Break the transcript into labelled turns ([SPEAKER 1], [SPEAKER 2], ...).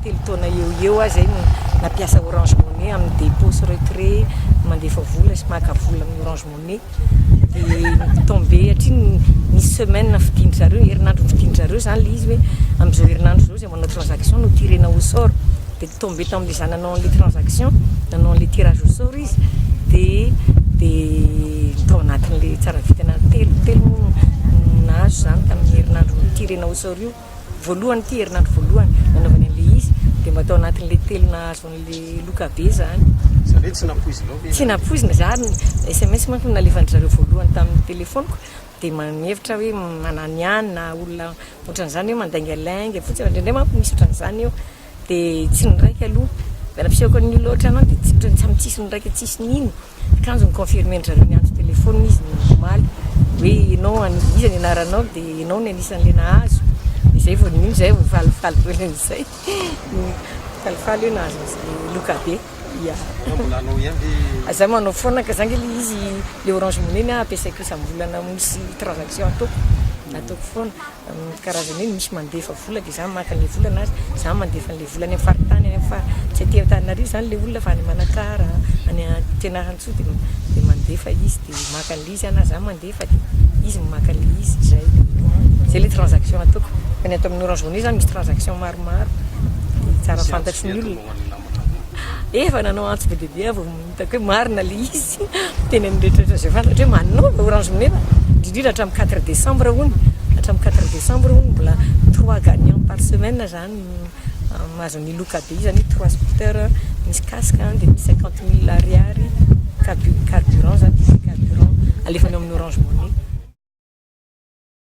[SPEAKER 1] telo taona eo azy zay nampiasa Orange Money amin'ny dépôt sy retrait mandefa vola sy maka vola amin'ny Orange Money de tombé hatry ny semaine fidindry zareo herinandro fidindry zareo zany le izy hoe am'izao herinandro zao zay manao transaction no tirena au sort de tombé tam'le zany nanao les transactions nanao les tirages au sort izy de tao anatin'le tsara vitana telo nahazo zany tamin'ny herinandro tirena au sort io voalohany ty herinandro voalohany nanaovany an'le izy de mba tao anatin'le telo nahazo an'le loka be zany tsy napoizina zany SMS manko nalefandry zareo voalohany tamin'ny telefoniko de manevitra hoe mananiana olona ohatran'izany hoe mandaingalinga fotsiny indrindray manko misy ohatran'izany eo de tsy niraiky aloha miala-pisehoako ny loatra anao de tsy tsisy niraiky tsisy nino kanjo niconfirmer zareo niantso telefony izy nomaly hoe ianao iza ny anaranao de ianao ny anisan'le nahazo de zay vao nino zay vao falifaly belan'izay falifaly io nahazo loka be zay manao foana ka zany le izy le Orange Money ampiasaiko isam-bolana misy transaction ataoko foana karazany misy mandefa vola de zany maka le vola anazy zany mandefa le vola any faritany any fa tsy aty Antananarivo zany le olona fa any Manakara any Fianarantsoa de mandefa izy de maka le izy ana zany mandefa de izy maka le izy zay le transaction ataoko fa ny atao amin'ny Orange Money zany misy transaction maromaro tsara fantatry ny olona efa nanao antso be dia vao hitako hoe marina le izy teny an'rehetrarehetra zay fantatra hoe manova Orange Money indrindra hatramin'ny 4 décembre hony hatramin'ny 4 décembre hony mbola 3 gagnants par semaine zany mahazo ny loka be izy zany 3 scooters misy casque de misy 50 000 ariary carburant zany carburant alefany amin'ny Orange Money